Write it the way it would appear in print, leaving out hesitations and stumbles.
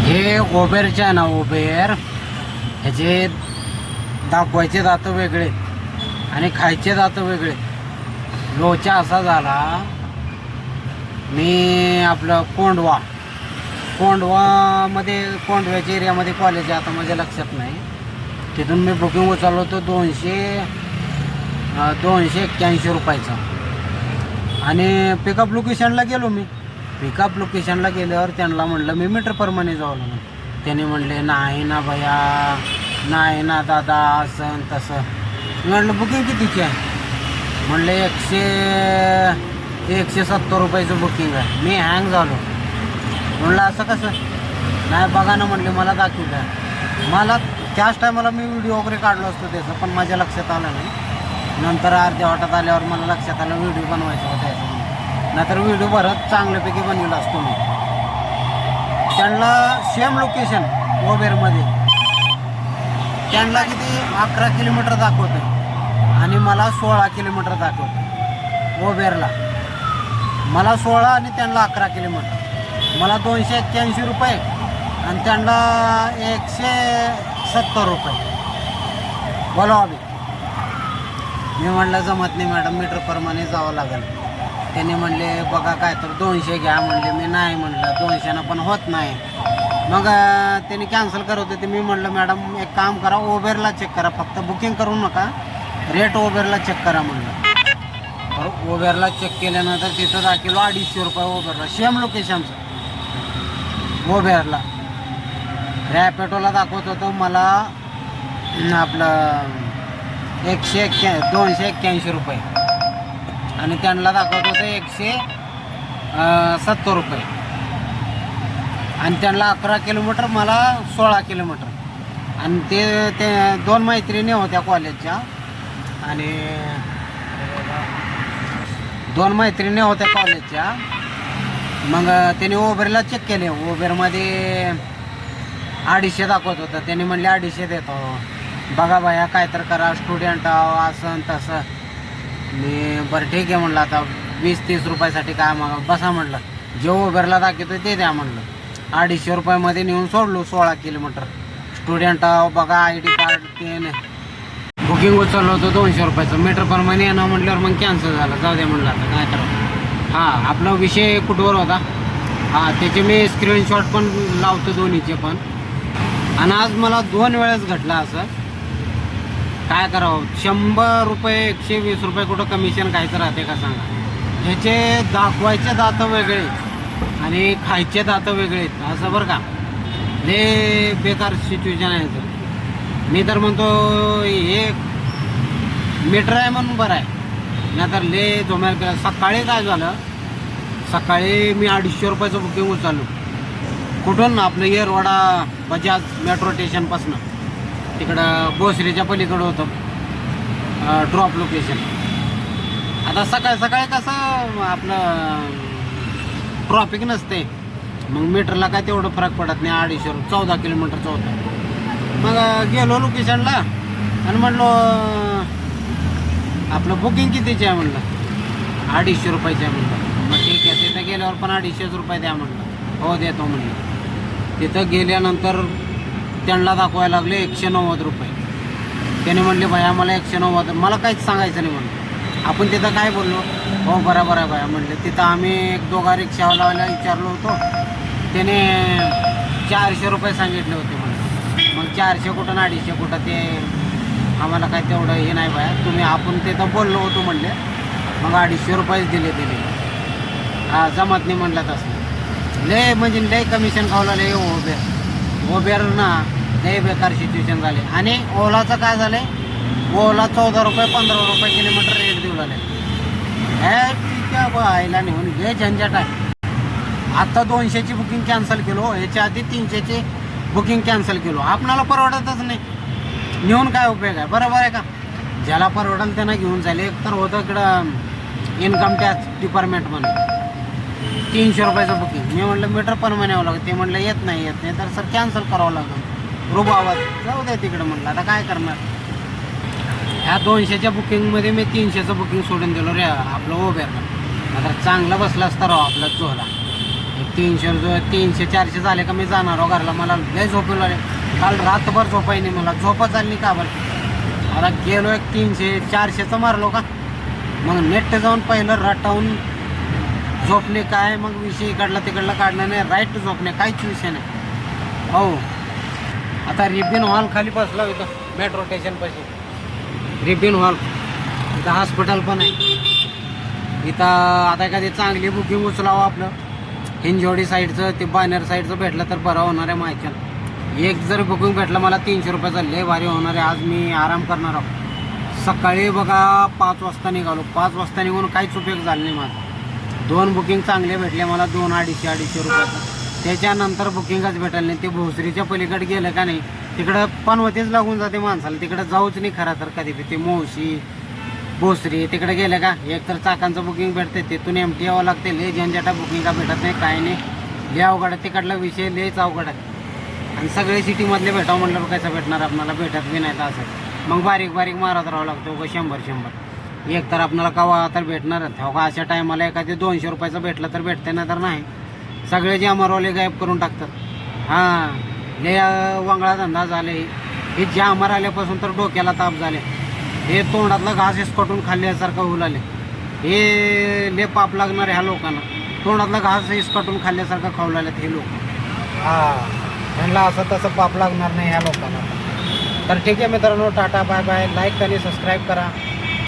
हे उबेरचे आहे ना, उबेर ह्याचे दाखवायचे दातं वेगळे आणि खायचे दातं वेगळे. लोचा असा झाला, मी आपलं कोंडवामध्ये कोंडव्याच्या एरियामध्ये कॉलेज आहे, आता माझ्या लक्षात नाही. तिथून मी बुकिंग उचललो होतो 281 रुपयाचा. आणि पिकअप लोकेशनला गेलो. मी पिकअप लोकेशनला गेल्यावर त्यांना म्हणलं मी मीटरप्रमाणे जाऊ लागलो. त्याने म्हणले नाही ना भैया, नाही ना दादा, असं तसं. मी म्हटलं बुकिंग कितीची आहे? म्हणले 170 रुपयाचं बुकिंग आहे. मी हँग झालो. म्हणलं असं कसं? नाही बघा ना म्हणले, मला दाखवलं. मला त्याच टायमाला मी व्हिडिओ वगैरे काढलो असतो त्याचं, पण माझ्या लक्षात आलं नाही. नंतर अर्ध्या वाटात आल्यावर मला लक्षात आलं व्हिडिओ बनवायचा होता याचा. नाहीतर व्हिडिओ भरत चांगल्यापैकी बनवला असतो मी. त्यांना सेम लोकेशन ओबेरमध्ये त्यांना किती 11 किलोमीटर दाखवतं आणि मला 16 किलोमीटर दाखवतं. ओबेरला मला 16 आणि त्यांना 11 किलोमीटर. मला 281 रुपये आणि त्यांना 170 रुपये. बोला अभि. मी म्हणलं जमत नाही मॅडम, मीटरप्रमाणे जावं लागेल. त्याने म्हणले बघा काय तर 200 घ्या. म्हणले मी नाही, म्हणलं 200 पण होत नाही. मग त्यांनी कॅन्सल करत होते. मी म्हणलं मॅडम एक काम करा, ओबेरला चेक करा, फक्त बुकिंग करू नका, रेट ओबेरला चेक करा म्हणलं. तर ओबेरला चेक केल्यानंतर तिथं दाखवलं 250 रुपये ओबेरला, सेम लोकेशनचं ओबेरला. रॅपिडोला दाखवत होतं मला आपलं 281 रुपये आणि त्यांना दाखवत होतं 170 रुपये. आणि त्यांना 11 किलोमीटर, मला 16 किलोमीटर. आणि ते 2 मैत्रिणी होत्या कॉलेजच्या आणि 2 मैत्रिणी होत्या कॉलेजच्या. मग त्याने ओबेरला चेक केले. ओबेरमध्ये 250 दाखवत होतं. त्यांनी म्हणले 250 देतो. बघा बाया काय तर करा, स्टुडंट आहो असं तसं. मी बरं ठीक आहे म्हणलं, आता 20-30 रुपयासाठी काय मग बसा म्हणलं, जे ओबेरला दाखवतो ते द्या म्हणलं. 250 रुपयामध्ये नेऊन सोडलो 16 किलोमीटर. स्टुडंट आहो बघा, ID कार्ड ते बुकिंग उचललं होतं 200 रुपयाचं. मीटरप्रमाणे येणं म्हटल्यावर मग कॅन्सल झालं. जाऊ दे म्हणलं आता काय करावं. हां, आपला विषय कुठवर होता? हां, त्याचे मी स्क्रीनशॉट पण लावतो दोन्हीचे पण. आणि आज मला 2 वेळेस घडलं असं. काय करावं, 100 रुपये 120 रुपये कुठं कमिशन खायचं राहते का सांगा. ह्याचे दाखवायचे दातं वेगळे आणि खायचे दातं वेगळे असं बरं का. लय बेकार सिच्युएशन आहे सर. मी तर म्हणतो हे मीटर आहे म्हणून बरं आहे, नाहीतर लय झोमॅल केलं. सकाळी काय झालं, सकाळी मी 250 रुपयाचं बुकिंग उचललो. कुठून? आपलं येरवाडा बजाज मेट्रो स्टेशनपासून तिकडं भोसरीच्या पलीकडं होतं ड्रॉप लोकेशन. आता सकाळी सकाळी कसं आपलं ट्रॉफिक नसते, मग मीटरला काय तेवढं फरक पडत नाही. 250 14 किलोमीटरचं होतं. मग गेलो लोकेशनला आणि म्हणलो आपलं बुकिंग कितीचे आहे म्हणलं. 250 रुपयाचे आहे म्हणलं. मग ठीक आहे, तिथं गेल्यावर पण 250 रुपये द्या म्हणलं. हो देतो म्हणलं. तिथं गेल्यानंतर त्यांना दाखवायला लागले 190 रुपये. त्याने म्हणले भैया मला 190. मला काहीच सांगायचं नाही म्हणलं. आपण तिथं काय बोललो, हो बरोबर आहे भैया म्हणले. तिथं आम्ही 1-2 रिक्षावाल्याला विचारलो होतो, त्याने 400 रुपये सांगितले होते म्हणलं. मग 400 कुठं 250 कुठं, ते आम्हाला काय तेवढं हे नाही भैया. तुम्ही आपण तिथं बोललो होतो म्हणले. मग 250 रुपयेच दिले त्याने. हा जमत नाही म्हणलं तसं. लय म्हणजे लय कमिशन खावलं लय ओबेर ना. लय बेकार सिच्युएशन झाले. आणि ओलाचं काय झालं, ओला 14 रुपये 15 रुपये किलोमीटर रेट देऊ लागले. हे ठीक आहे बायला नेऊन घे, झंझट आहे. आत्ता 200ची बुकिंग कॅन्सल केलो, ह्याच्या आधी 300ची बुकिंग कॅन्सल केलो. आपणाला परवडतच नाही, नेऊन काय उपयोग आहे. बरोबर आहे का. ज्याला परवडेल त्यांना घेऊन जाईल. एक तर होतं इकडं इन्कम टॅक्स डिपार्टमेंट म्हणून 300 रुपयाचं बुकिंग. मी म्हटलं मीटरप्रमाणे यावं लागतं. ते म्हणलं येत नाही तर सर कॅन्सल करावं लागेल. रुबावात जाऊ दे तिकडं म्हणलं, आता काय करणार. ह्या 200च्या बुकिंगमध्ये मी 300चं बुकिंग सोडून दिलो रे आपलं ओबेरला. आता चांगलं बसलं असतं राव आपला चोहला. 300 400 झाले का मी जाणार हो घरला. मला लय झोपू लागले, काल रातभर झोपाय नाही मला, झोपच आली नाही का बरं. आता गेलो एक 300 400चं मारलो का, मग नेट जाऊन पहिलं रटावून झोपणे काय, मग विषय इकडला तिकडला काढला नाही, राईट झोपणे काहीच विषय नाही हो. आता रिबिन हॉल खाली बसला इथं मेट्रो स्टेशनपाशी, रिबिन हॉल इथं हॉस्पिटल पण आहे इथं. आता एखादी चांगली बुकिंग उचलावं आपलं हिंजवडी साईडचं, ते बानेर साईडचं भेटलं तर बरं होणार आहे माहिती. एक जर बुकिंग भेटलं मला 300 रुपयाचं, लय भारी होणार आहे. आज मी आराम करणार आहोत. सकाळी बघा 5 वाजता निघालो, 5 वाजता निघून काहीच उपयोग झाला नाही माझा. 2 बुकिंग चांगले भेटले मला, 2 250 रुपयाचं. त्याच्यानंतर बुकिंगच भेटलं नाही. ते भोसरीच्या पलीकडे गेलं का नाही, तिकडं पनवतीच लागून जाते माणसाला, तिकडं जाऊच नाही खरं तर कधी बी. ते मोशी भोसरी तिकडे गेलं का एक तर चाकांचं बुकिंग भेटते, तिथून एमटी यावं लागते, लय झंझटा, बुकिंग का भेटत नाही काय नाही, लय अवघड आहे. तिकडला विषय लयच अवघड आहे. आणि सगळे सिटीमधले भेटावं म्हटलं कसं भेटणार आपल्याला, भेटत बी नाही तर असं मग बारीक बारीक मारत राहावं लागतो. 100 एक तर आपल्याला कवा तर भेटणार हो का. अशा टायमाला एखादी 200 रुपयाचं भेटलं तर भेटते, ना तर नाही. सगळे जे अमरवाले गायब करून टाकतात. हां लय वांगळा धंदा झाले हे. जामर आल्यापासून तर डोक्याला ताप झाले. हे तोंडातलं घास हिसकटून खाल्ल्यासारखं होऊ लागले. हे लय पाप लागणार ह्या लोकांना, तोंडातलं घास हिसकटून खाल्ल्यासारखं खाऊ लागलेत हे लोक. हां त्यांना असं तसं पाप लागणार नाही ह्या लोकांना. तर ठीक आहे मित्रांनो, टाटा बाय बाय. लाईक आणि सबस्क्राईब करा.